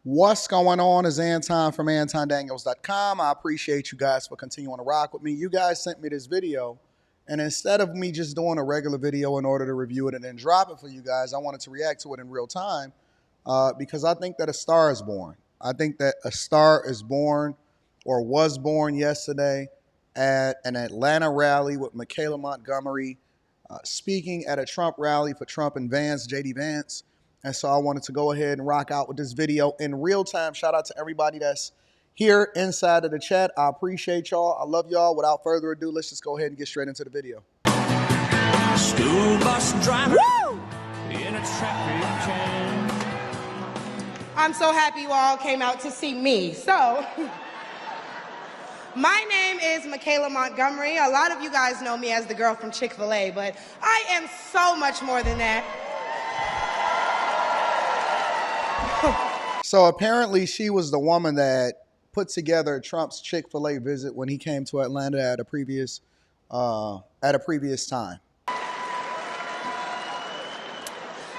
What's going on? Is Anton from antondaniels.com. I appreciate you guys for continuing to rock with me. You guys sent me this video, and instead of me just doing a regular video in order to review it and then drop it for you guys, I wanted to react to it in real time because I think that a star is born. I think that a star is born or was born yesterday at an Atlanta rally with Michaela Montgomery speaking at a Trump rally for Trump and Vance, J.D. Vance. And so I wanted to go ahead and rock out with this video in real time. Shout out to everybody that's here inside of the chat. I appreciate y'all. I love y'all. Without further ado, let's just go ahead and get straight into the video. School bus driver in a traffic jam. I'm so happy you all came out to see me. So, my name is Michaela Montgomery. A lot of you guys know me as the girl from Chick-fil-A, but I am so much more than that. So apparently she was the woman that put together Trump's Chick-fil-A visit when he came to Atlanta at a previous time.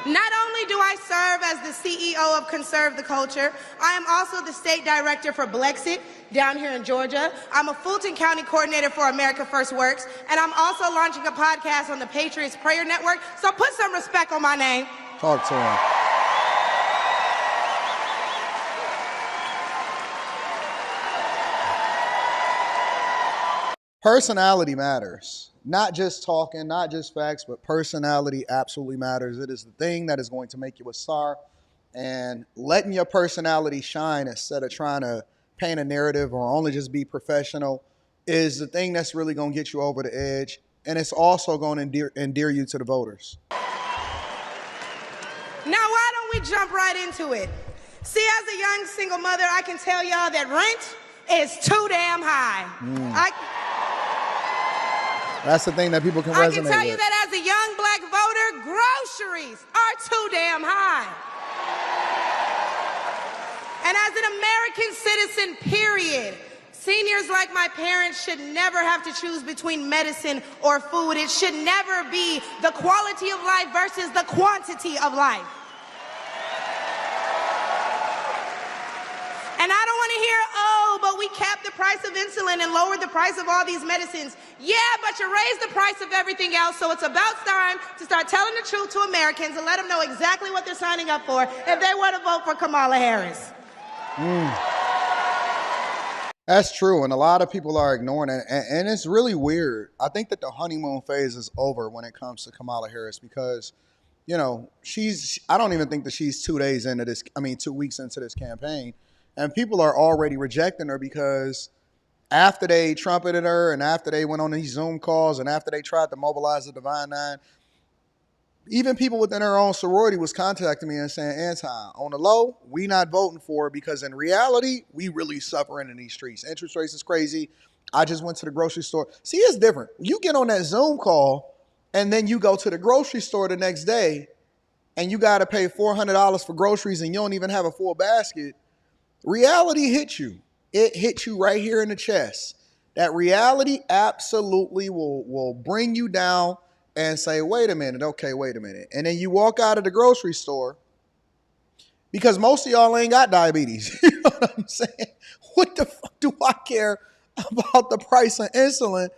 Not only do I serve as the CEO of Conserve the Culture, I am also the state director for Blexit down here in Georgia. I'm a Fulton County coordinator for America First Works, and I'm also launching a podcast on the Patriots Prayer Network, so put some respect on my name. Talk to him. Personality matters. Not just talking, not just facts, but personality absolutely matters. It is the thing that is going to make you a star. And letting your personality shine instead of trying to paint a narrative or only just be professional is the thing that's really going to get you over the edge. And it's also going to endear you to the voters. Now, why don't we jump right into it? See, as a young single mother, I can tell y'all that rent is too damn high. That's the thing that people can resonate with. I can tell you that as a young black voter, groceries are too damn high. And as an American citizen, period, seniors like my parents should never have to choose between medicine or food. It should never be the quality of life versus the quantity of life. And I don't want to hear, oh, but we capped the price of insulin and lowered the price of all these medicines. Yeah, but you raised the price of everything else, so it's about time to start telling the truth to Americans and let them know exactly what they're signing up for if they want to vote for Kamala Harris. That's true, and a lot of people are ignoring it, and it's really weird. I think that the honeymoon phase is over when it comes to Kamala Harris because, you know, I don't even think that she's 2 weeks into this campaign. And people are already rejecting her because after they trumpeted her and after they went on these Zoom calls and after they tried to mobilize the Divine Nine, even people within her own sorority was contacting me and saying, Anton, on the low, we not voting for her because in reality, we really suffering in these streets. Interest rates is crazy. I just went to the grocery store. See, it's different. You get on that Zoom call and then you go to the grocery store the next day and you got to pay $400 for groceries and you don't even have a full basket. Reality hit you. It hit you right here in the chest. That reality absolutely will bring you down and say, wait a minute, okay, wait a minute. And then you walk out of the grocery store because most of y'all ain't got diabetes. You know what I'm saying? What the fuck do I care about the price of insulin?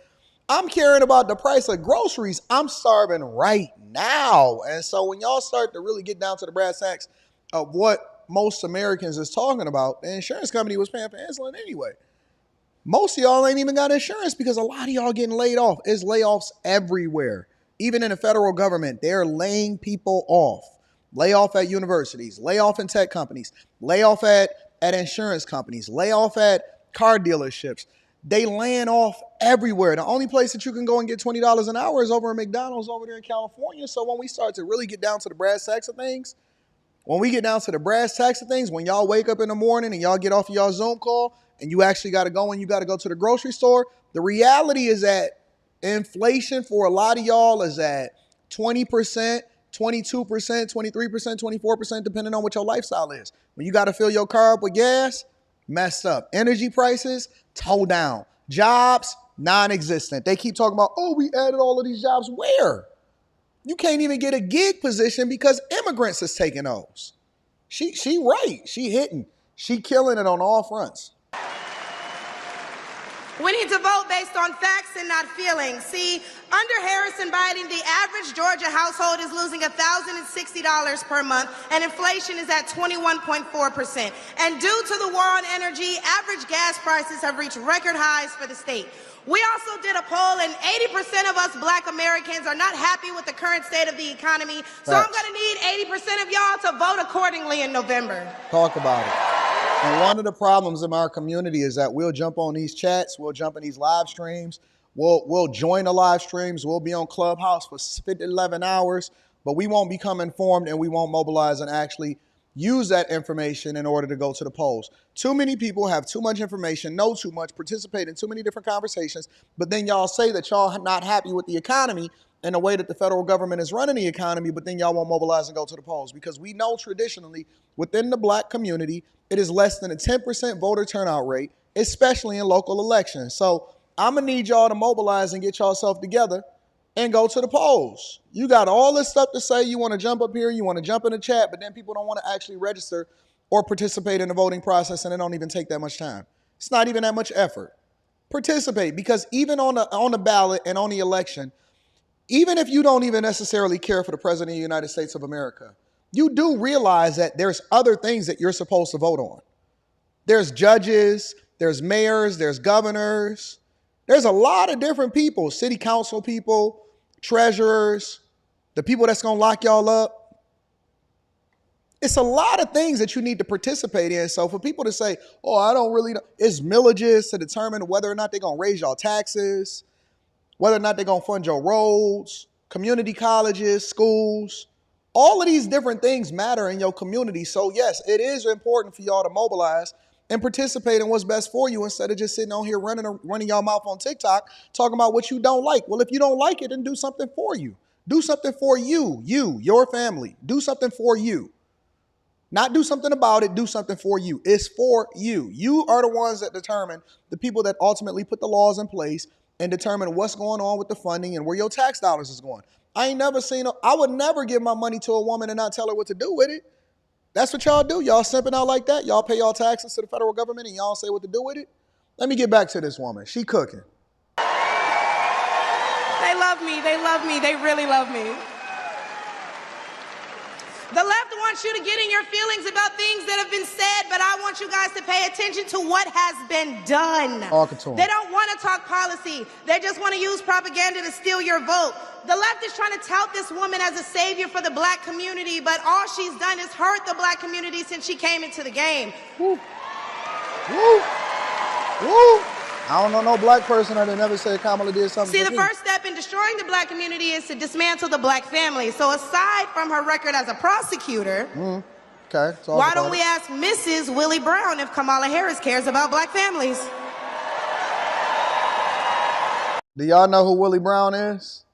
I'm caring about the price of groceries. I'm starving right now. And so when y'all start to really get down to the brass tacks of what most Americans is talking about, the insurance company was paying for insulin anyway. Most of y'all ain't even got insurance because a lot of y'all getting laid off. There's layoffs everywhere. Even in the federal government, they're laying people off. Lay off at universities, lay off in tech companies, lay off at insurance companies, lay off at car dealerships. They laying off everywhere. The only place that you can go and get $20 an hour is over at McDonald's over there in California. So when we start to really get down to the brass tacks of things, when y'all wake up in the morning and y'all get off of y'all Zoom call and you actually got to go and you got to go to the grocery store, the reality is that inflation for a lot of y'all is at 20%, 22%, 23%, 24%, depending on what your lifestyle is. When you got to fill your car up with gas, messed up. Energy prices, toe down. Jobs, non-existent. They keep talking about, oh, we added all of these jobs. Where? You can't even get a gig position because immigrants is taking those. She right. She hitting. She killing it on all fronts. We need to vote based on facts and not feelings. See, under Harris and Biden, the average Georgia household is losing $1,060 per month, and inflation is at 21.4%. And due to the war on energy, average gas prices have reached record highs for the state. We also did a poll, and 80% of us Black Americans are not happy with the current state of the economy. So I'm going to need 80% of y'all to vote accordingly in November. Talk about it. And one of the problems in our community is that we'll jump on these chats, we'll jump in these live streams, we'll join the live streams, we'll be on Clubhouse for 11 hours, but we won't become informed and we won't mobilize and actually use that information in order to go to the polls. Too many people have too much information, know too much, participate in too many different conversations, but then y'all say that y'all not happy with the economy and the way that the federal government is running the economy, but then y'all won't mobilize and go to the polls, because we know traditionally within the Black community, it is less than a 10% voter turnout rate, especially in local elections. So I'm gonna need y'all to mobilize and get yourself together and go to the polls. You got all this stuff to say. You want to jump up here, you want to jump in the chat, but then people don't want to actually register or participate in the voting process, and it don't even take that much time. It's not even that much effort. Participate, because even on the ballot and on the election, even if you don't even necessarily care for the President of the United States of America, you do realize that there's other things that you're supposed to vote on. There's judges, there's mayors, there's governors. There's a lot of different people, city council people, treasurers, the people that's going to lock y'all up. It's a lot of things that you need to participate in. So for people to say, oh, I don't really know, it's millages to determine whether or not they're going to raise y'all taxes, whether or not they're going to fund your roads, community colleges, schools. All of these different things matter in your community. So yes, it is important for y'all to mobilize and participate in what's best for you, instead of just sitting on here running your mouth on TikTok talking about what you don't like. Well, if you don't like it, then do something for you. Do something for you, your family. Do something for you. Not do something about it, do something for you. It's for you. You are the ones that determine, the people that ultimately put the laws in place and determine what's going on with the funding and where your tax dollars is going. I would never give my money to a woman and not tell her what to do with it. That's what y'all do. Y'all simping out like that. Y'all pay y'all taxes to the federal government and y'all say what to do with it. Let me get back to this woman. She cooking. They love me. They love me. They really love me. The left wants you to get in your feelings about things that have been said, but I want you guys to pay attention to what has been done. They don't want to talk policy. They just want to use propaganda to steal your vote. The left is trying to tout this woman as a savior for the Black community, but all she's done is hurt the Black community since she came into the game. Woo. Woo. Woo. I don't know no Black person that never said Kamala did something. See, the first step in destroying the Black community is to dismantle the Black family. So aside from her record as a prosecutor, why don't we ask Mrs. Willie Brown if Kamala Harris cares about Black families? Do y'all know who Willie Brown is?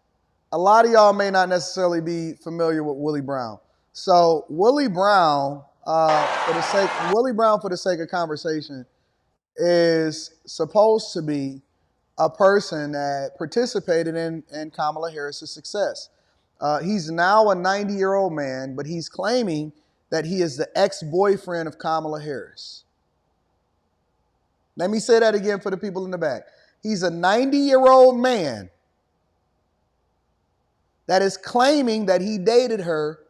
A lot of y'all may not necessarily be familiar with Willie Brown. So Willie Brown, for the sake of conversation, is supposed to be a person that participated in Kamala Harris's success. He's now a 90-year-old man, but he's claiming that he is the ex-boyfriend of Kamala Harris. Let me say that again for the people in the back. He's a 90-year-old man that is claiming that he dated her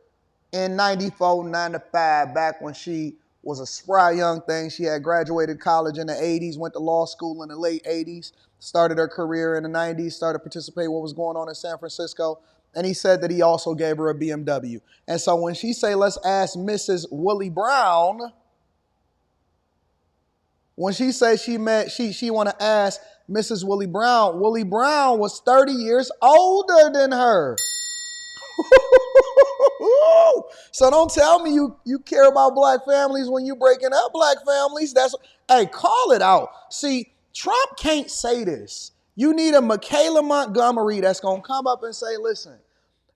in 94, 95, back when she was a spry young thing. She had graduated college in the 80s, went to law school in the late 80s, started her career in the 90s, started participating in what was going on in San Francisco. And he said that he also gave her a BMW. And so when she say, let's ask Mrs. Willie Brown, when she says she want to ask Mrs. Willie Brown was 30 years older than her. So don't tell me you care about Black families when you breaking up Black families. Hey, call it out. See, Trump can't say this. You need a Michaela Montgomery that's going to come up and say, listen,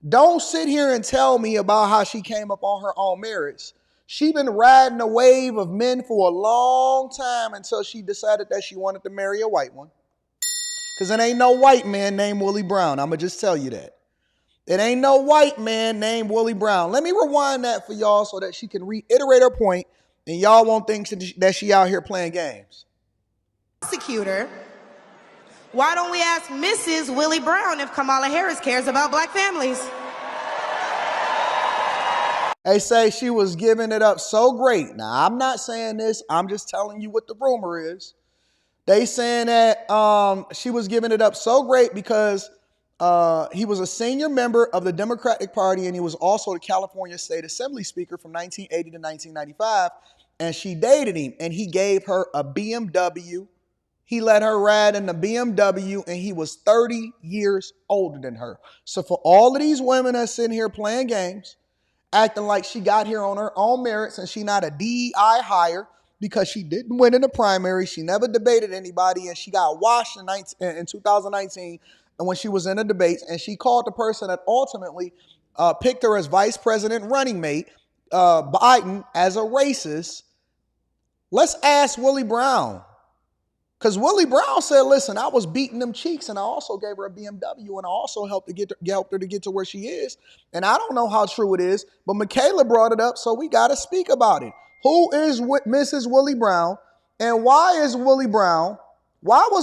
don't sit here and tell me about how she came up on her own merits. She been riding a wave of men for a long time until she decided that she wanted to marry a white one. Because it ain't no white man named Willie Brown. I'm going to just tell you that. It ain't no white man named Willie Brown. Let me rewind that for y'all so that she can reiterate her point And y'all won't think that she out here playing games. Prosecutor, why don't we ask Mrs. Willie Brown if Kamala Harris cares about black families? They say she was giving it up so great. Now, I'm not saying this. I'm just telling you what the rumor is. They saying that she was giving it up so great because he was a senior member of the Democratic Party, and he was also the California State Assembly Speaker from 1980 to 1995. And she dated him, and he gave her a BMW. He let her ride in the BMW, and he was 30 years older than her. So for all of these women that's sitting here playing games, acting like she got here on her own merits and she not a DEI hire because she didn't win in the primary. She never debated anybody, and she got washed in 2019 and when she was in the debates, and she called the person that ultimately picked her as vice president running mate, Biden, as a racist. Let's ask Willie Brown. Because Willie Brown said, listen, I was beating them cheeks, and I also gave her a BMW, and I also helped her to get to where she is. And I don't know how true it is, but Michaela brought it up, so we got to speak about it. Who is Mrs. Willie Brown, and why was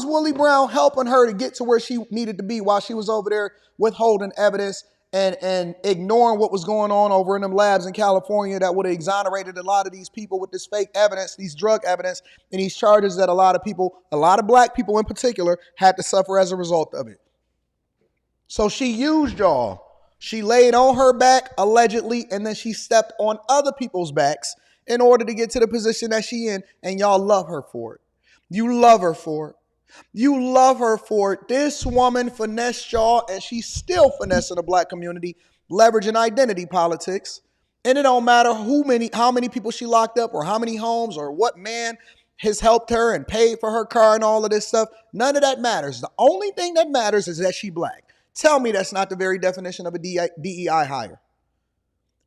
Willie Brown helping her to get to where she needed to be while she was over there withholding evidence and ignoring what was going on over in them labs in California that would have exonerated a lot of these people with this fake evidence, these drug evidence, and these charges that a lot of black people in particular, had to suffer as a result of it. So she used y'all. She laid on her back, allegedly, and then she stepped on other people's backs in order to get to the position that she in, and y'all love her for it. You love her for it. You love her for it. This woman finessed y'all, and she's still finessing the black community, leveraging identity politics. And it don't matter how many people she locked up, or how many homes, or what man has helped her and paid for her car and all of this stuff. None of that matters. The only thing that matters is that she black. Tell me that's not the very definition of a DEI hire.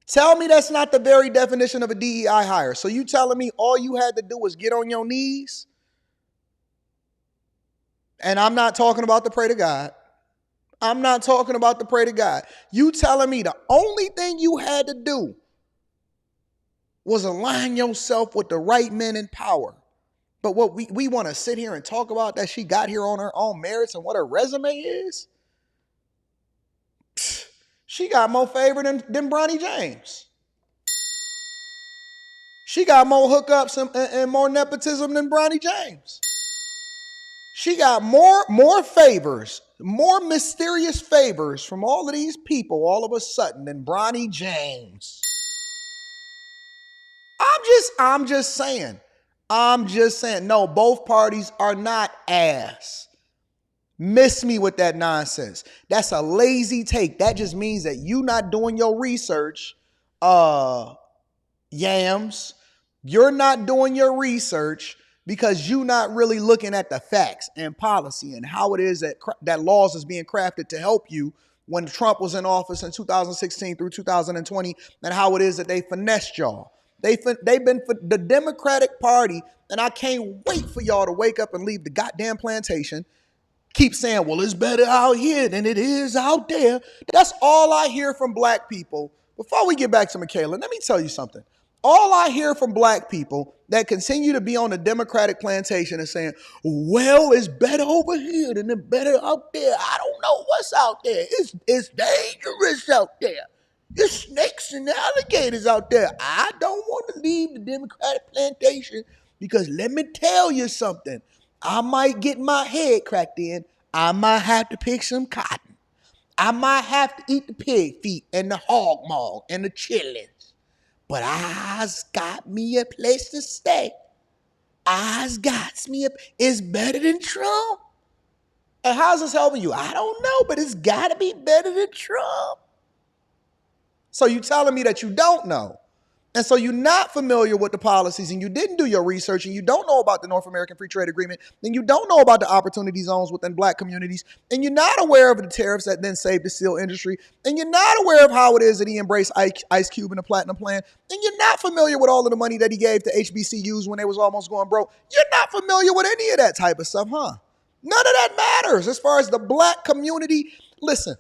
Tell me that's not the very definition of a DEI hire. So you telling me all you had to do was get on your knees? And I'm not talking about the pray to God. I'm not talking about the pray to God. You telling me the only thing you had to do was align yourself with the right men in power. But what we want to sit here and talk about that she got here on her own merits and what her resume is? She got more favor than Bronny James. She got more hookups and more nepotism than Bronny James. She got more favors, more mysterious favors from all of these people all of a sudden than Bronny James. I'm just saying. No, both parties are not ass. Miss me with that nonsense. That's a lazy take. That just means that you not doing your research, yams. You're not doing your research because you're not really looking at the facts and policy and how it is that laws is being crafted to help you when Trump was in office in 2016 through 2020, and how it is that they finessed y'all. They've been for the Democratic Party, and I can't wait for y'all to wake up and leave the goddamn plantation. Keep saying, well, it's better out here than it is out there. That's all I hear from black people. Before we get back to Michaela, let me tell you something. All I hear from black people that continue to be on the Democratic plantation is saying, well, it's better over here than it's better out there. I don't know what's out there. It's dangerous out there. There's snakes and alligators out there. I don't want to leave the Democratic plantation because let me tell you something. I might get my head cracked in. I might have to pick some cotton. I might have to eat the pig feet and the hog maw and the chitlins. But I's got me a place to stay. It's better than Trump. And how's this helping you? I don't know, but it's got to be better than Trump. So you telling me that you don't know. And so you're not familiar with the policies, and you didn't do your research, and you don't know about the North American Free Trade Agreement, and you don't know about the opportunity zones within black communities, and you're not aware of the tariffs that then saved the steel industry, and you're not aware of how it is that he embraced Ice Cube and the Platinum Plan, and you're not familiar with all of the money that he gave to HBCUs when they was almost going broke. You're not familiar with any of that type of stuff, huh? None of that matters as far as the black community. Listen,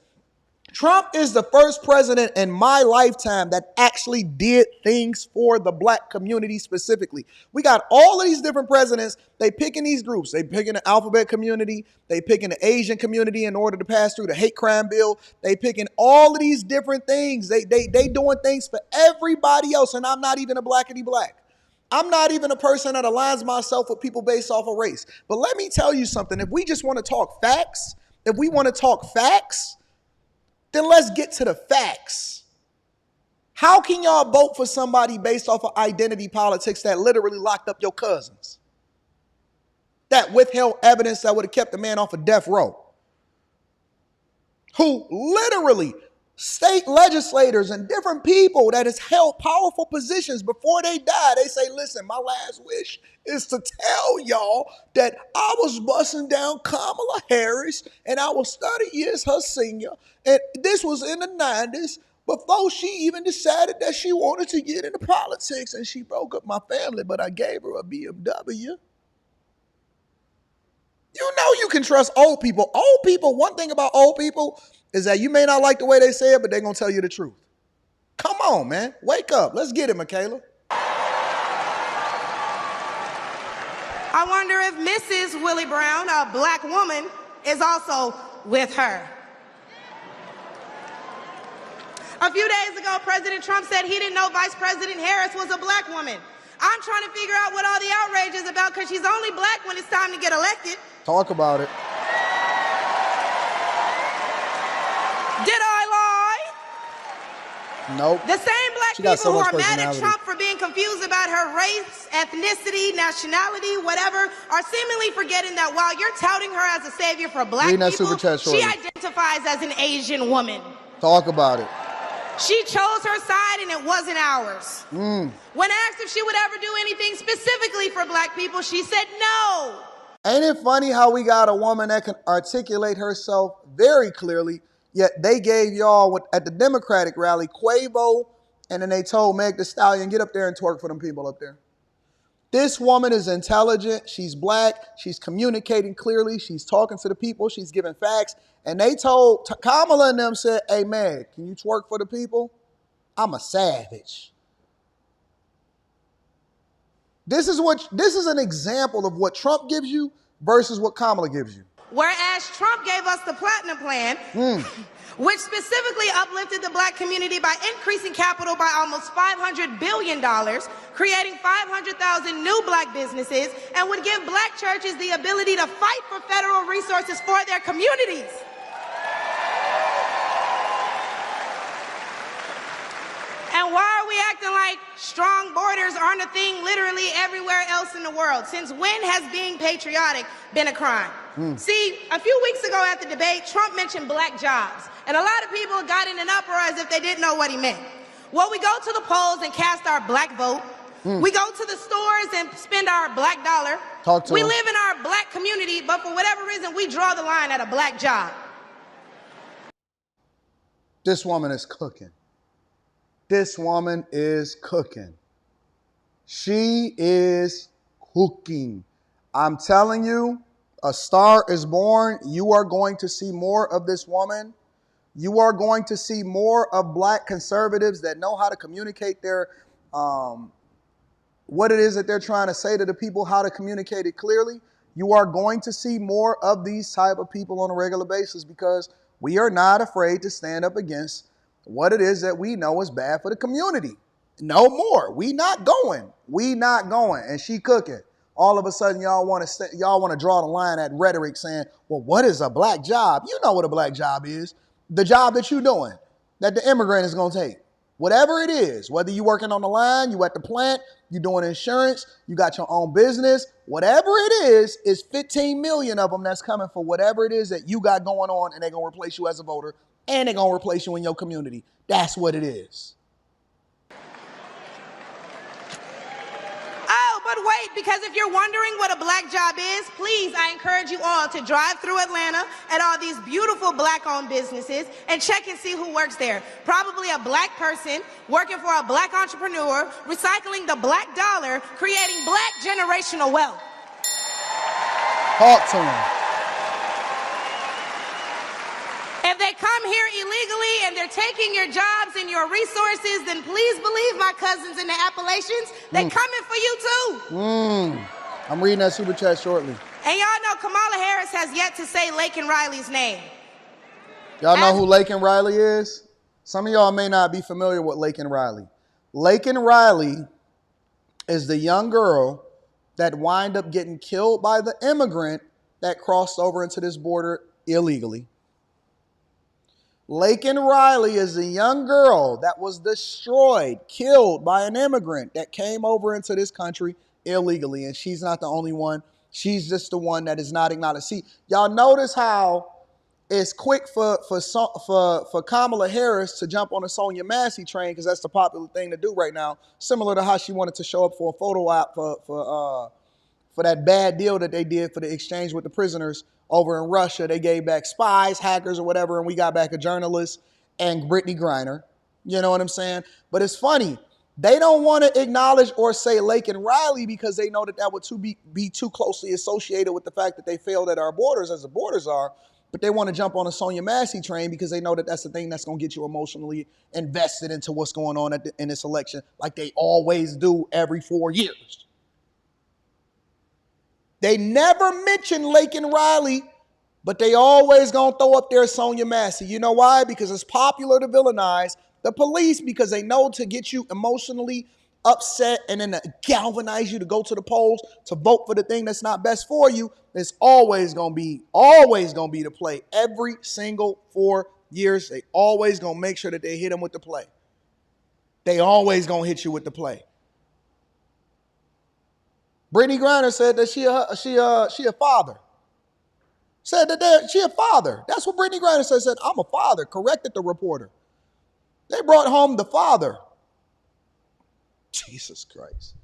Trump is the first president in my lifetime that actually did things for the black community specifically. We got all of these different presidents. They picking these groups. They picking the alphabet community. They picking the Asian community in order to pass through the hate crime bill. They picking all of these different things. They doing things for everybody else. And I'm not even a blackity black. I'm not even a person that aligns myself with people based off of race. But let me tell you something. If we just want to talk facts, then let's get to the facts. How can y'all vote for somebody based off of identity politics that literally locked up your cousins? That withheld evidence that would have kept the man off of death row? Who literally, state legislators and different people that has held powerful positions before they die, they say, listen, my last wish is to tell y'all that I was busting down Kamala Harris and I was 30 years her senior. And this was in the 90s before she even decided that she wanted to get into politics, and she broke up my family, but I gave her a BMW. You know you can trust old people. Old people, one thing about old people is that you may not like the way they say it, but they're going to tell you the truth. Come on, man. Wake up. Let's get it, Michaela. I wonder if Mrs. Willie Brown, a black woman, is also with her. A few days ago, President Trump said he didn't know Vice President Harris was a black woman. I'm trying to figure out what all the outrage is about, because she's only black when it's time to get elected. Talk about it. Did I lie? Nope. The same black She got people so who much are mad at personality. Trump for being confused about her race, ethnicity, nationality, whatever, are seemingly forgetting that while you're touting her as a savior for black Reading that people, super chat she shortly. identifies as an Asian woman. Talk about it. She chose her side and it wasn't ours. When asked if she would ever do anything specifically for black people, she said no. Ain't it funny how we got a woman that can articulate herself very clearly, yet they gave y'all at the Democratic rally Quavo, and then they told Meg Thee Stallion, get up there and twerk for them people up there. This woman is intelligent. She's black. She's communicating clearly. She's talking to the people. She's giving facts. And they told, Kamala and them said, hey, Meg, can you twerk for the people? I'm a savage. This is an example of what Trump gives you versus what Kamala gives you. Whereas Trump gave us the Platinum Plan, which specifically uplifted the black community by increasing capital by almost $500 billion, creating 500,000 new black businesses, and would give black churches the ability to fight for federal resources for their communities. And why are we acting like strong borders aren't a thing literally everywhere else in the world? Since when has being patriotic been a crime? See, a few weeks ago at the debate, Trump mentioned black jobs. And a lot of people got in an uproar as if they didn't know what he meant. Well, we go to the polls and cast our black vote. We go to the stores and spend our black dollar. We live in our black community, but for whatever reason, we draw the line at a black job. This woman is cooking. This woman is cooking. She is cooking. I'm telling you, a star is born. You are going to see more of this woman. You are going to see more of black conservatives that know how to communicate their, what it is that they're trying to say to the people, how to communicate it clearly. You are going to see more of these type of people on a regular basis, because we are not afraid to stand up against what it is that we know is bad for the community. No more. We not going. We not going. And she cooking. All of a sudden, y'all want to draw the line at rhetoric saying, well, what is a black job? You know what a black job is. The job that you're doing, that the immigrant is going to take. Whatever it is, whether you're working on the line, you at the plant, you're doing insurance, you got your own business, whatever it is 15 million of them that's coming for whatever it is that you got going on, and they're going to replace you as a voter, and they're going to replace you in your community. That's what it is. Oh, but wait, because if you're wondering what a black job is, please, I encourage you all to drive through Atlanta at all these beautiful black-owned businesses and check and see who works there. Probably a black person working for a black entrepreneur, recycling the black dollar, creating black generational wealth. Talk to him. If they come here illegally and they're taking your jobs and your resources, then please believe my cousins in the Appalachians, they coming for you too. I'm reading that super chat shortly. And y'all know Kamala Harris has yet to say Laken Riley's name. Y'all know who Laken Riley is? Some of y'all may not be familiar with Laken Riley. Laken Riley is the young girl that wind up getting killed by the immigrant that crossed over into this border illegally. Laken Riley is a young girl that was destroyed, killed by an immigrant that came over into this country illegally. And she's not the only one. She's just the one that is not acknowledged. See, y'all notice how it's quick for Kamala Harris to jump on the Sonia Massey train because that's the popular thing to do right now. Similar to how she wanted to show up for a photo op for that bad deal that they did for the exchange with the prisoners over in Russia. They gave back spies, hackers, or whatever, and we got back a journalist and Brittany Griner. You know what I'm saying? But it's funny. They don't want to acknowledge or say Laken Riley because they know that that would be too closely associated with the fact that they failed at our borders as the borders are. But they want to jump on a Sonia Massey train because they know that that's the thing that's going to get you emotionally invested into what's going on in this election, like they always do every 4 years. They never mention Laken Riley, but they always going to throw up their Sonia Massey. You know why? Because it's popular to villainize the police because they know to get you emotionally upset and then to galvanize you to go to the polls to vote for the thing that's not best for you. It's always going to be the play. Every single 4 years, they always going to make sure that they hit them with the play. They always going to hit you with the play. Brittany Griner said that she a father. Said that she a father. That's what Brittany Griner said. Said, I'm a father. Corrected the reporter. They brought home the father. Jesus Christ.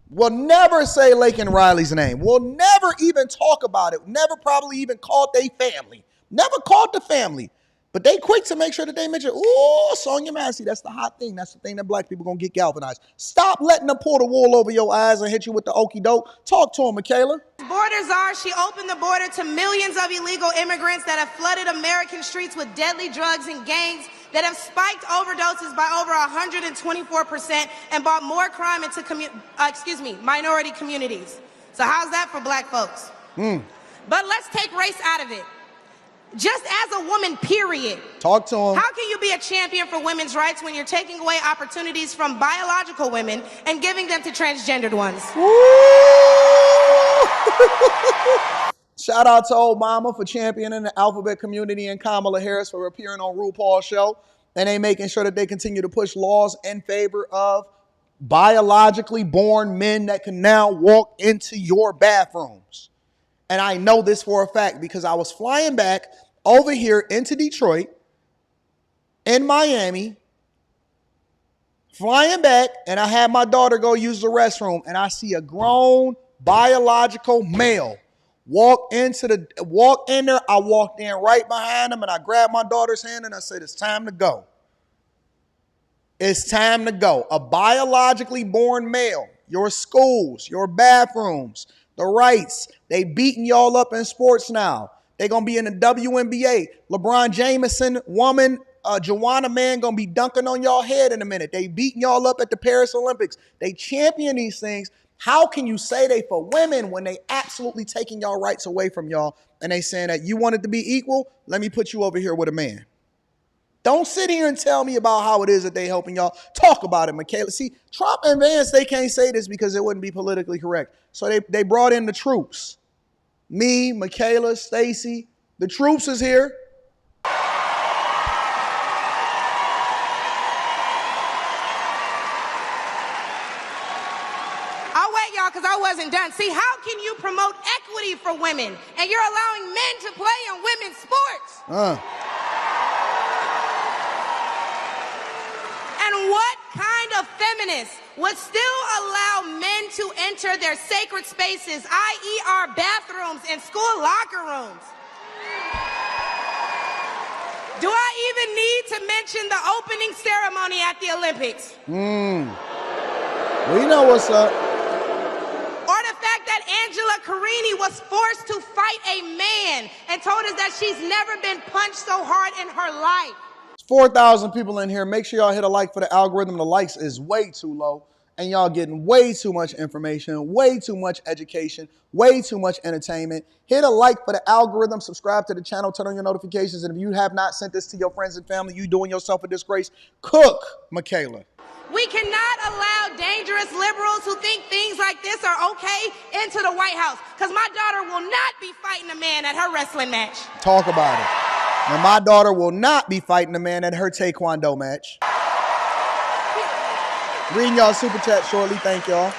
We'll never say Laken Riley's name. We'll never even talk about it. Never probably even called their family. Never called the family. But they quick to make sure that they mention, ooh, Sonia Massey, that's the hot thing. That's the thing that black people going to get galvanized. Stop letting them pull the wool over your eyes and hit you with the okie doke. Talk to them, Michaela. Borders are, she opened the border to millions of illegal immigrants that have flooded American streets with deadly drugs and gangs that have spiked overdoses by over 124% and brought more crime into minority communities. So how's that for black folks? But let's take race out of it. Just as a woman, period. Talk to him. How can you be a champion for women's rights when you're taking away opportunities from biological women and giving them to transgendered ones? Shout out to Obama for championing the alphabet community and Kamala Harris for appearing on RuPaul's show. And they making sure that they continue to push laws in favor of biologically born men that can now walk into your bathrooms. And I know this for a fact because I was flying back over here into Detroit, in Miami, flying back, and I had my daughter go use the restroom, and I see a grown biological male walk in there. I walked in right behind him, and I grabbed my daughter's hand, and I said, it's time to go. It's time to go. A biologically born male, your schools, your bathrooms, the rights, they beating y'all up in sports now. They're going to be in the WNBA. LeBron Jameson, woman, Joanna Man going to be dunking on y'all head in a minute. They beating y'all up at the Paris Olympics. They champion these things. How can you say they for women when they absolutely taking y'all rights away from y'all and they saying that you want it to be equal? Let me put you over here with a man. Don't sit here and tell me about how it is that they helping y'all. Talk about it, Michaela. See, Trump and Vance, they can't say this because it wouldn't be politically correct. So they brought in the troops. Me, Michaela, Stacy. The troops is here. I'll wait, y'all, because I wasn't done. See, how can you promote equity for women and you're allowing men to play in women's sports? And what kind of feminist would still allow men to enter their sacred spaces, i.e. our bathrooms and school locker rooms? Do I even need to mention the opening ceremony at the Olympics? We know what's up. Or the fact that Angela Carini was forced to fight a man and told us that she's never been punched so hard in her life. 4,000 people in here. Make sure y'all hit a like for the algorithm. The likes is way too low. And y'all getting way too much information, way too much education, way too much entertainment. Hit a like for the algorithm. Subscribe to the channel. Turn on your notifications. And if you have not sent this to your friends and family, you doing yourself a disgrace. Cook, Michaela. We cannot allow dangerous liberals who think things like this are okay into the White House, because my daughter will not be fighting a man at her wrestling match. Talk about it. And my daughter will not be fighting a man at her taekwondo match. Reading y'all super chat shortly. Thank y'all.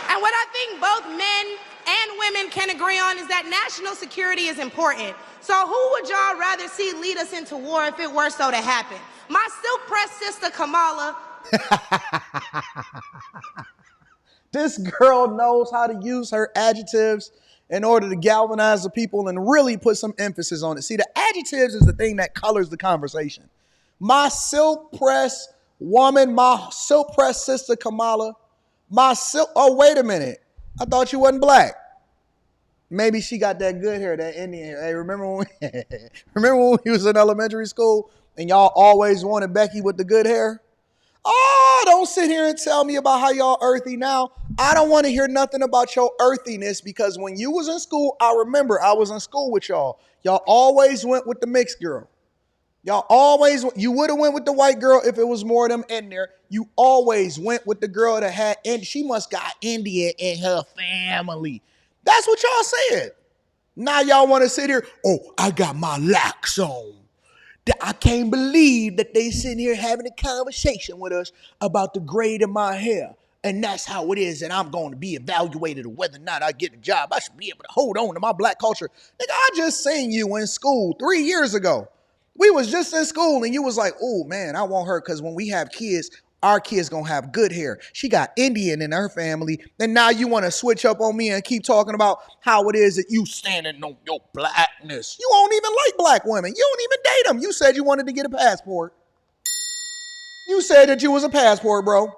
And what I think both men and women can agree on is that national security is important. So who would y'all rather see lead us into war if it were so to happen? My silk-pressed sister Kamala. This girl knows how to use her adjectives in order to galvanize the people and really put some emphasis on it. See, the adjectives is the thing that colors the conversation. My silk-pressed woman, my silk-pressed sister Kamala, oh, wait a minute. I thought you wasn't black. Maybe she got that good hair, that Indian hair. Hey, remember when we was in elementary school and y'all always wanted Becky with the good hair? Oh, don't sit here and tell me about how y'all earthy now. I don't want to hear nothing about your earthiness, because when you was in school, I remember I was in school with y'all. Y'all always went with the mixed girl. You would have went with the white girl if it was more of them in there. You always went with the girl that had, and she must got India in her family. That's what y'all said. Now y'all want to sit here, oh, I got my locks on. I can't believe that they sitting here having a conversation with us about the grade of my hair. And that's how it is, and I'm going to be evaluated of whether or not I get a job. I should be able to hold on to my black culture. Nigga, I just seen you in school 3 years ago. We was just in school, and you was like, oh, man, I want her because when we have kids, our kids going to have good hair. She got Indian in her family, and now you want to switch up on me and keep talking about how it is that you standing on your blackness. You don't even like black women. You don't even date them. You said you wanted to get a passport. You said that you was a passport, bro.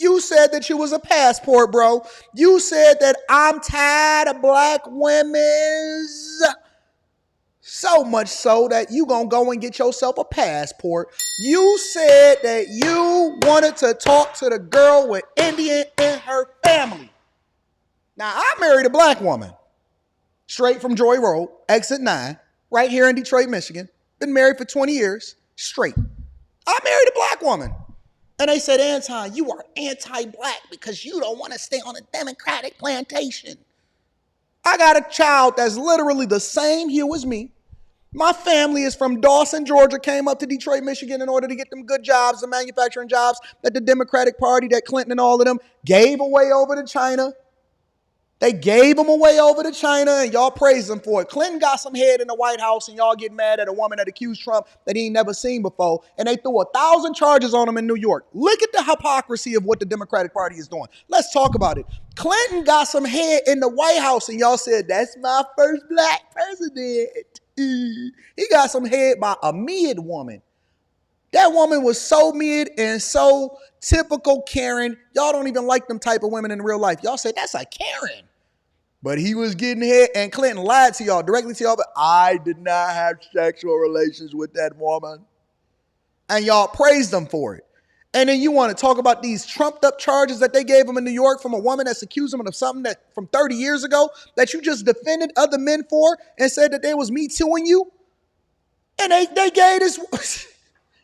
You said that you was a passport, bro. You said that I'm tired of black women's. So much so that you gonna go and get yourself a passport. You said that you wanted to talk to the girl with Indian in her family. Now, I married a black woman. Straight from Joy Road, exit 9, right here in Detroit, Michigan. Been married for 20 years, straight. I married a black woman. And they said, Anton, you are anti-black because you don't want to stay on a Democratic plantation. I got a child that's literally the same hue as me. My family is from Dawson, Georgia, came up to Detroit, Michigan in order to get them good jobs, the manufacturing jobs that the Democratic Party, that Clinton and all of them gave away over to China. They gave them away over to China, and y'all praise them for it. Clinton got some head in the White House, and y'all get mad at a woman that accused Trump that he ain't never seen before, and they threw 1,000 charges on him in New York. Look at the hypocrisy of what the Democratic Party is doing. Let's talk about it. Clinton got some head in the White House, and y'all said, that's my first black president. He got some head by a mid woman. That woman was so mid and so typical Karen. Y'all don't even like them type of women in real life. Y'all said, that's a Karen. But he was getting hit, and Clinton lied to y'all, directly to y'all, but I did not have sexual relations with that woman. And y'all praised him for it. And then you want to talk about these trumped up charges that they gave him in New York from a woman that's accused him of something that from 30 years ago that you just defended other men for and said that they was me tooing you? And they gave this.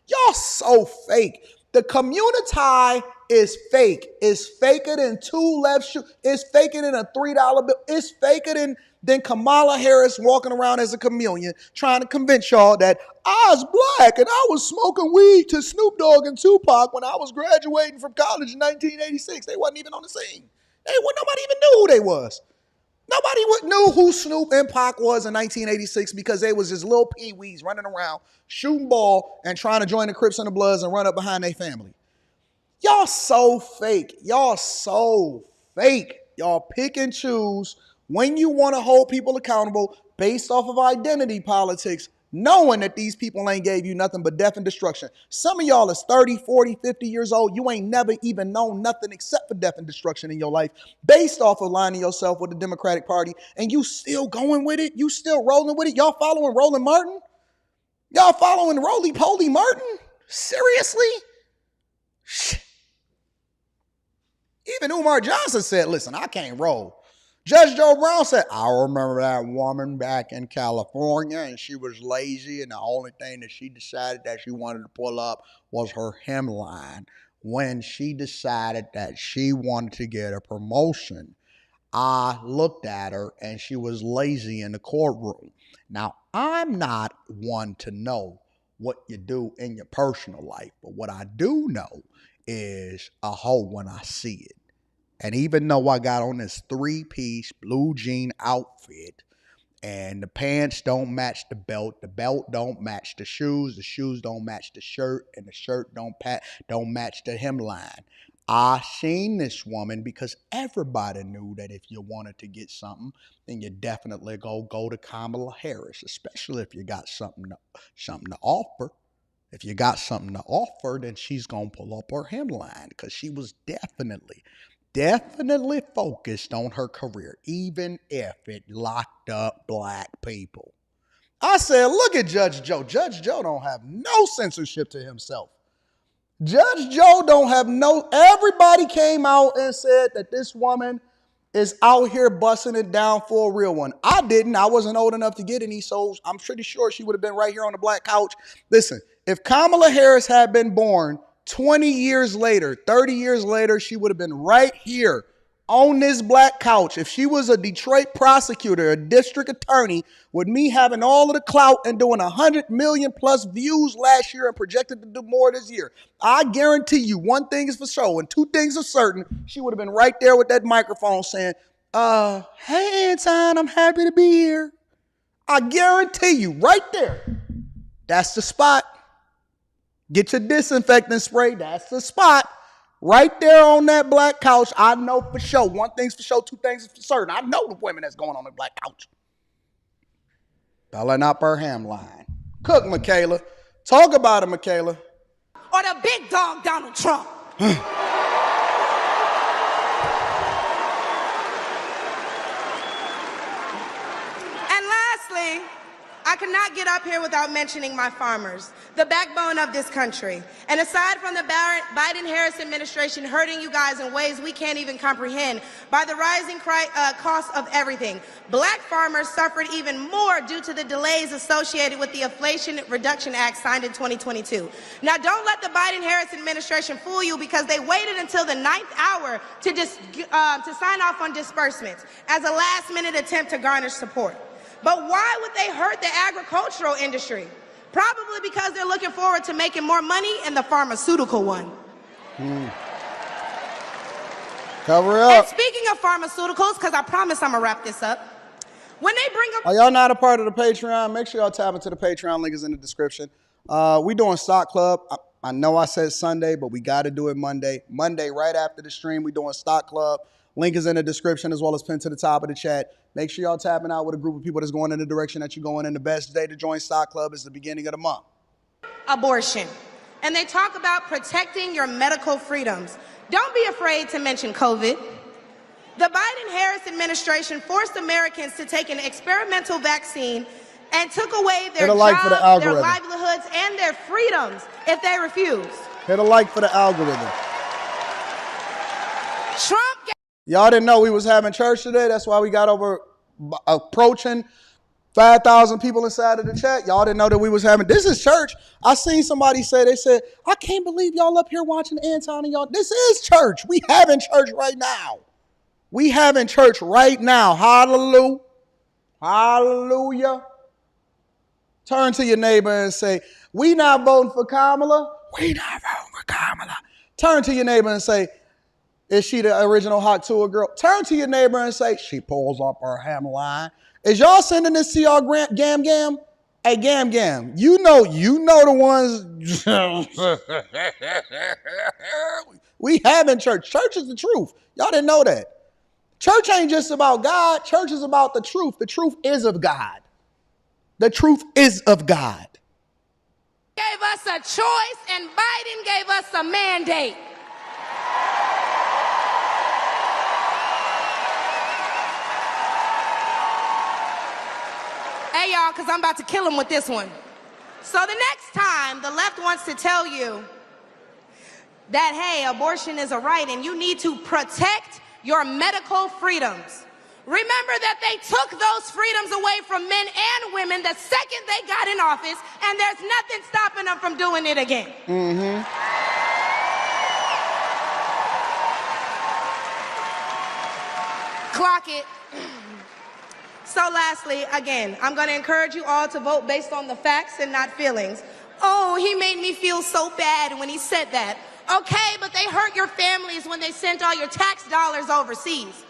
Y'all so fake. The community is fake. It's faker than two left shoes. It's faker than a $3 bill. It's faker than Kamala Harris walking around as a chameleon trying to convince y'all that I was black and I was smoking weed to Snoop Dogg and Tupac when I was graduating from college in 1986. They wasn't even on the scene. Nobody even knew who they was. Nobody knew who Snoop and Pac was in 1986 because they was just little pee-wees running around, shooting ball, and trying to join the Crips and the Bloods and run up behind their family. Y'all so fake. Y'all so fake. Y'all pick and choose when you want to hold people accountable based off of identity politics. knowing that these people ain't gave you nothing but death and destruction. Some of y'all is 30, 40, 50 years old. You ain't never even known nothing except for death and destruction in your life based off of aligning yourself with the Democratic Party, and you still going with it? You still rolling with it? Y'all following Roland Martin? Y'all following Roly-Poly Martin? Seriously? Even Umar Johnson said, listen, I can't roll. Judge Joe Brown said, I remember that woman back in California, and she was lazy, and the only thing that she decided that she wanted to pull up was her hemline. When she decided that she wanted to get a promotion, I looked at her, and she was lazy in the courtroom. Now, I'm not one to know what you do in your personal life, but what I do know is a hoe when I see it. And even though I got on this 3-piece blue jean outfit and the pants don't match the belt don't match the shoes don't match the shirt, and the shirt don't match the hemline, I seen this woman because everybody knew that if you wanted to get something, then you definitely go to Kamala Harris, especially if you got something to offer. If you got something to offer, then she's going to pull up her hemline because she was definitely focused on her career, even if it locked up black people. I said, look at Judge Joe. Judge Joe don't have no censorship to himself. Judge Joe don't have everybody came out and said that this woman is out here busting it down for a real one. I didn't. I wasn't old enough to get any, so I'm pretty sure she would have been right here on the black couch. Listen, if Kamala Harris had been born 20 years later, 30 years later, she would have been right here on this black couch. If she was a Detroit prosecutor, a district attorney, with me having all of the clout and doing 100 million plus views last year and projected to do more this year, I guarantee you one thing is for sure and two things are certain. She would have been right there with that microphone saying, hey, Anton, I'm happy to be here. I guarantee you right there. That's the spot. Get your disinfectant spray. That's the spot. Right there on that black couch. I know for sure. One thing's for sure, two things is for certain. I know the women that's going on the black couch. Belling up her hemline. Cook, Michaela. Talk about it, Michaela. Or the big dog, Donald Trump. And lastly, I cannot get up here without mentioning my farmers, the backbone of this country. And aside from the Biden-Harris administration hurting you guys in ways we can't even comprehend by the rising cost of everything, black farmers suffered even more due to the delays associated with the Inflation Reduction Act signed in 2022. Now, don't let the Biden-Harris administration fool you because they waited until the 9th hour to sign off on disbursements as a last-minute attempt to garner support. But why would they hurt the agricultural industry? Probably because they're looking forward to making more money in the pharmaceutical one. Cover up. And speaking of pharmaceuticals, because I promise I'm going to wrap this up, when they bring up... Are y'all not a part of the Patreon? Make sure y'all tap into the Patreon. Link is in the description. We doing Stock Club. I know I said Sunday, but we got to do it Monday. Monday, right after the stream, we doing Stock Club. Link is in the description as well as pinned to the top of the chat. Make sure y'all tapping out with a group of people that's going in the direction that you're going in. The best day to join Stock Club is the beginning of the month. Abortion. And they talk about protecting your medical freedoms. Don't be afraid to mention COVID. The Biden-Harris administration forced Americans to take an experimental vaccine and took away their jobs, their livelihoods, and their freedoms if they refused. Hit a like for the algorithm. Trump... Y'all didn't know we was having church today. That's why we got over approaching 5,000 people inside of the chat. Y'all didn't know that we was having. This is church. I seen somebody say, they said, I can't believe y'all up here watching Anton and y'all. This is church. We having church right now. We having church right now. Hallelujah. Hallelujah. Turn to your neighbor and say, we not voting for Kamala. We not voting for Kamala. Turn to your neighbor and say, is she the original hot tour girl? Turn to your neighbor and say, she pulls up her hemline. Is y'all sending this to y'all Gam Gam? Hey, Gam Gam, you know the ones. We having church. Church is the truth. Y'all didn't know that. Church ain't just about God. Church is about the truth. The truth is of God. The truth is of God. Gave us a choice and Biden gave us a mandate. Hey, y'all, because I'm about to kill him with this one. So the next time the left wants to tell you that, hey, abortion is a right and you need to protect your medical freedoms, remember that they took those freedoms away from men and women the second they got in office, and there's nothing stopping them from doing it again. Clock it. So lastly, again, I'm going to encourage you all to vote based on the facts and not feelings. Oh, he made me feel so bad when he said that. Okay, but they hurt your families when they sent all your tax dollars overseas.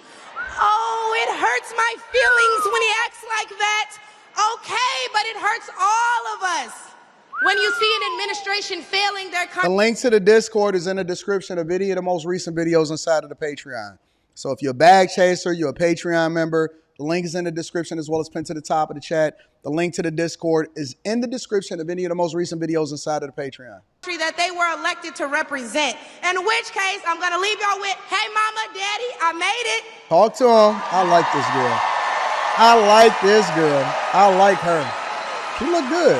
Oh, it hurts my feelings when he acts like that. Okay, but it hurts all of us when you see an administration failing their country. The link to the Discord is in the description of any of the most recent videos inside of the Patreon. So if you're a bag chaser, you're a Patreon member, the link is in the description as well as pinned to the top of the chat. The link to the Discord is in the description of any of the most recent videos inside of the Patreon. That they were elected to represent. In which case, I'm going to leave y'all with, hey, mama, daddy, I made it. Talk to him. I like this girl. I like this girl. I like her. She look good.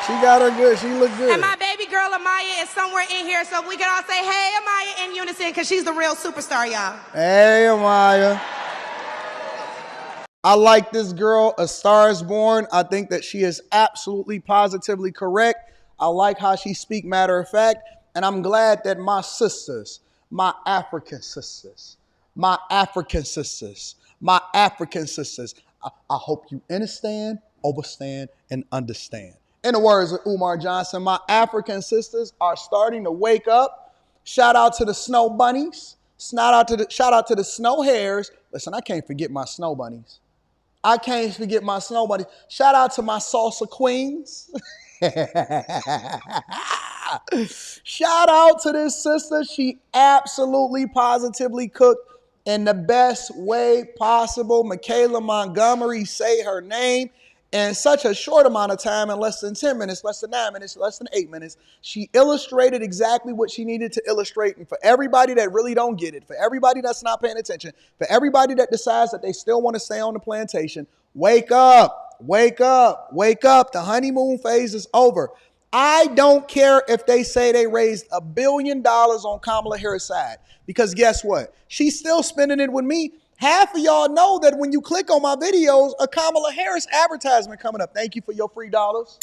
She got her good. She look good. And my baby girl, Amaya, is somewhere in here, so we can all say, hey, Amaya, in unison, because she's the real superstar, y'all. Hey, Amaya. I like this girl. A Star is Born. I think that she is absolutely positively correct. I like how she speak matter of fact. And I'm glad that my sisters, my African sisters, I hope you understand, overstand, and understand. In the words of Umar Johnson, my African sisters are starting to wake up. Shout out to the snow bunnies. Shout out to the snow hares. Listen, I can't forget my snow bunnies. Shout out to my salsa queens. Shout out to this sister. She absolutely positively cooked in the best way possible. Michaela Montgomery, say her name. In such a short amount of time, in less than 10 minutes, less than 9 minutes, less than 8 minutes, she illustrated exactly what she needed to illustrate. And for everybody that really don't get it, for everybody that's not paying attention, for everybody that decides that they still want to stay on the plantation, wake up, wake up, wake up. The honeymoon phase is over. I don't care if they say they raised $1 billion on Kamala Harris' side, because guess what? She's still spending it with me. Half of y'all know that when you click on my videos, a Kamala Harris advertisement coming up. Thank you for your free dollars.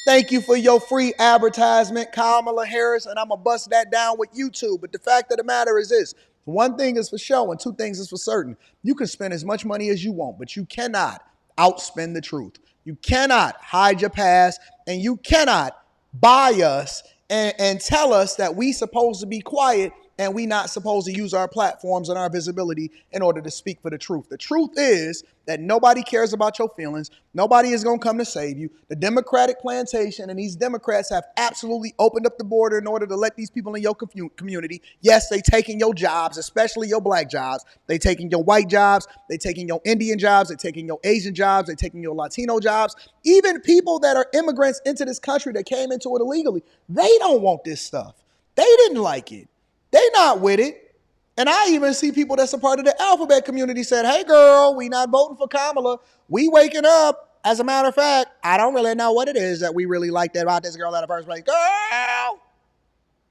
Thank you for your free advertisement, Kamala Harris, and I'm going to bust that down with YouTube. But the fact of the matter is this. One thing is for sure and two things is for certain. You can spend as much money as you want, but you cannot outspend the truth. You cannot hide your past, and you cannot buy us and tell us that we supposed to be quiet and we not supposed to use our platforms and our visibility in order to speak for the truth. The truth is that nobody cares about your feelings. Nobody is going to come to save you. The Democratic plantation and these Democrats have absolutely opened up the border in order to let these people in your community. Yes, they taking your jobs, especially your black jobs. They taking your white jobs. They taking your Indian jobs. They taking your Asian jobs. They taking your Latino jobs. Even people that are immigrants into this country that came into it illegally, they don't want this stuff. They didn't like it. They not with it. And I even see people that's a part of the alphabet community said, hey, girl, we not voting for Kamala. We waking up. As a matter of fact, I don't really know what it is that we really like that about this girl in the first place. Girl!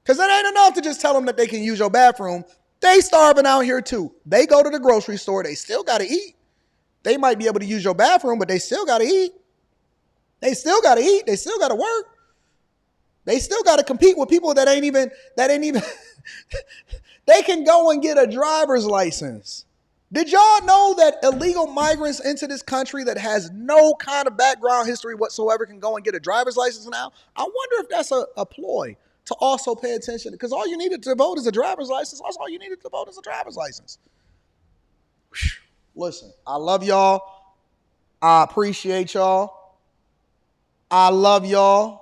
Because it ain't enough to just tell them that they can use your bathroom. They starving out here too. They go to the grocery store. They still got to eat. They might be able to use your bathroom, but they still got to eat. They still got to eat. They still got to work. They still got to compete with people that ain't even they can go and get a driver's license. Did y'all know that illegal migrants into this country that has no kind of background history whatsoever can go and get a driver's license now? I wonder if that's a ploy to also pay attention, because all you needed to vote is a driver's license. That's all you needed to vote is a driver's license. Listen, I love y'all. I appreciate y'all. I love y'all.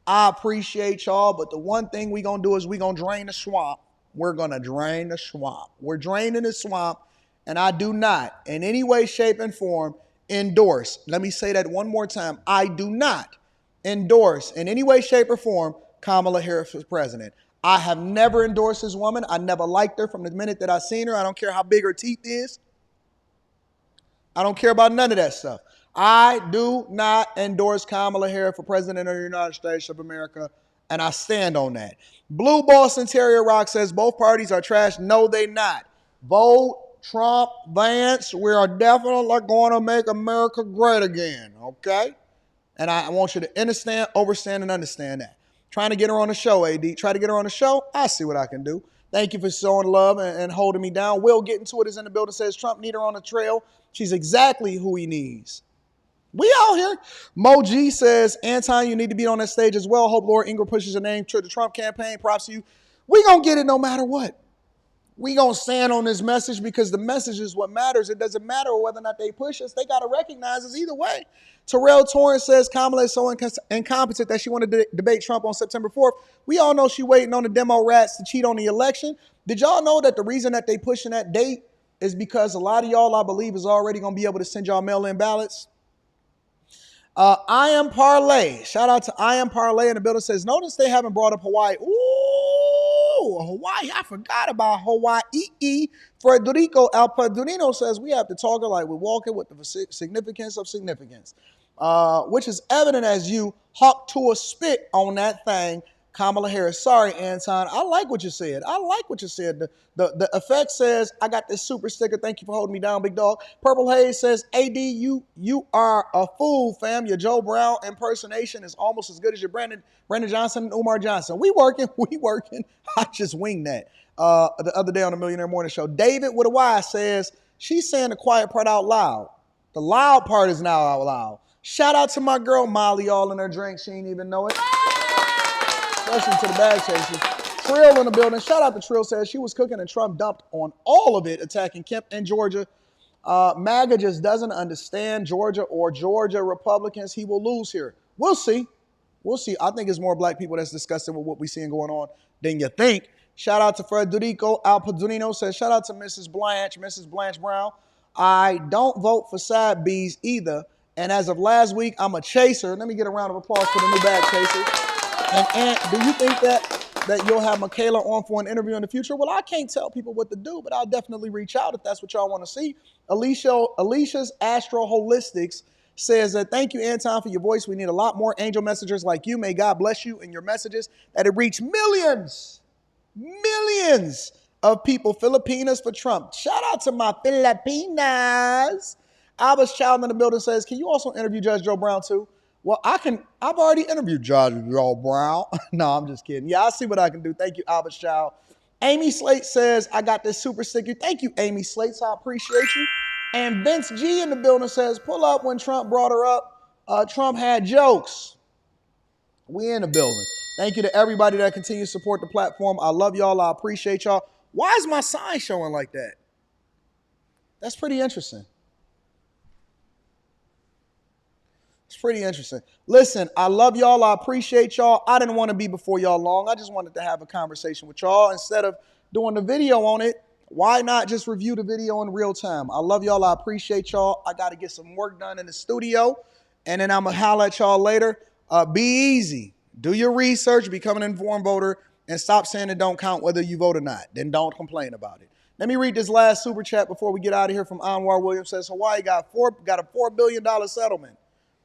I appreciate y'all, but the one thing we're going to do is we're going to drain the swamp. We're going to drain the swamp. We're draining the swamp, and I do not in any way, shape, and form endorse. Let me say that one more time. I do not endorse in any way, shape, or form Kamala Harris for president. I have never endorsed this woman. I never liked her from the minute that I seen her. I don't care how big her teeth is. I don't care about none of that stuff. I do not endorse Kamala Harris for president of the United States of America, and I stand on that. Blue Boston Terrier Rock says both parties are trash. No, they not. Vote Trump, Vance. We are definitely going to make America great again, okay? And I want you to understand, overstand, and understand that. Trying to get her on the show, AD. Try to get her on the show. I see what I can do. Thank you for showing love and holding me down. Will Get Into It is in the building. Says Trump need her on the trail. She's exactly who he needs. We out here. Mo G says, Anton, you need to be on that stage as well. Hope Laura Ingram pushes your name to the Trump campaign. Props to you. We going to get it no matter what. We going to stand on this message because the message is what matters. It doesn't matter whether or not they push us. They got to recognize us either way. Terrell Torrance says Kamala is so incompetent that she wanted to debate Trump on September 4th. We all know she waiting on the demo rats to cheat on the election. Did y'all know that the reason that they pushing that date is because a lot of y'all, I believe, is already going to be able to send y'all mail-in ballots? I Am Parlay. Shout out to I Am Parlay in the building. Says, notice they haven't brought up Hawaii. Ooh, Hawaii. I forgot about Hawaii. Federico Alpadurino says, we have to talk it like we're walking with the significance of significance, which is evident as you hawk to a spit on that thing, Kamala Harris. Sorry, Anton. I like what you said. I like what you said. The effect says, I got this super sticker. Thank you for holding me down, big dog. Purple Haze says, AD, you are a fool, fam. Your Joe Brown impersonation is almost as good as your Brandon Johnson and Umar Johnson. We working. I just winged that the other day on the Millionaire Morning Show. David with a Y says, she's saying the quiet part out loud. The loud part is now out loud. Shout out to my girl Molly, all in her drink. She ain't even know it. Especially to the bag chasers. Trill in the building. Shout out to Trill. Says she was cooking and Trump dumped on all of it, attacking Kemp and Georgia. MAGA just doesn't understand Georgia or Georgia Republicans. He will lose here. We'll see. We'll see. I think it's more black people that's disgusted with what we're seeing going on than you think. Shout out to Federico Alpadurino. Says, shout out to Mrs. Blanche Brown. I don't vote for side B's either. And as of last week, I'm a chaser. Let me get a round of applause for the new bag chaser. And do you think that you'll have Michaela on for an interview in the future? Well, I can't tell people what to do, but I'll definitely reach out if that's what y'all want to see. Alicia's Astro Holistics says that thank you, Anton, for your voice. We need a lot more angel messengers like you. May God bless you and your messages that it reach millions of people. Filipinas for Trump. Shout out to my Filipinas. Alba's Child in the building says, can you also interview Judge Joe Brown too? Well, I've already interviewed Judge Joe Brown. No, I'm just kidding. Yeah, I'll see what I can do. Thank you, Alba's Child. Amy Slate says, I got this super sticker. Thank you, Amy Slate. I appreciate you. And Vince G in the building says, pull up when Trump brought her up. Trump had jokes. We in the building. Thank you to everybody that continues to support the platform. I love y'all. I appreciate y'all. Why is my sign showing like that? That's pretty interesting. It's pretty interesting. Listen, I love y'all. I appreciate y'all. I didn't want to be before y'all long. I just wanted to have a conversation with y'all. Instead of doing the video on it, why not just review the video in real time? I love y'all. I appreciate y'all. I got to get some work done in the studio, and then I'm going to holler at y'all later. Be easy. Do your research. Become an informed voter, and stop saying it don't count whether you vote or not. Then don't complain about it. Let me read this last super chat before we get out of here from Anwar Williams. Says, Hawaii got a $4 billion settlement.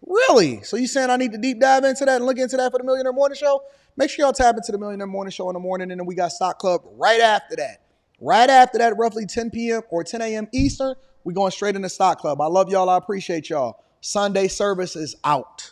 Really? So you saying I need to deep dive into that and look into that for the Millionaire Morning Show? Make sure y'all tap into the Millionaire Morning Show in the morning, and then we got Stock Club right after that. Right after that, roughly 10 p.m. or 10 a.m. Eastern, we're going straight into Stock Club. I love y'all. I appreciate y'all. Sunday service is out.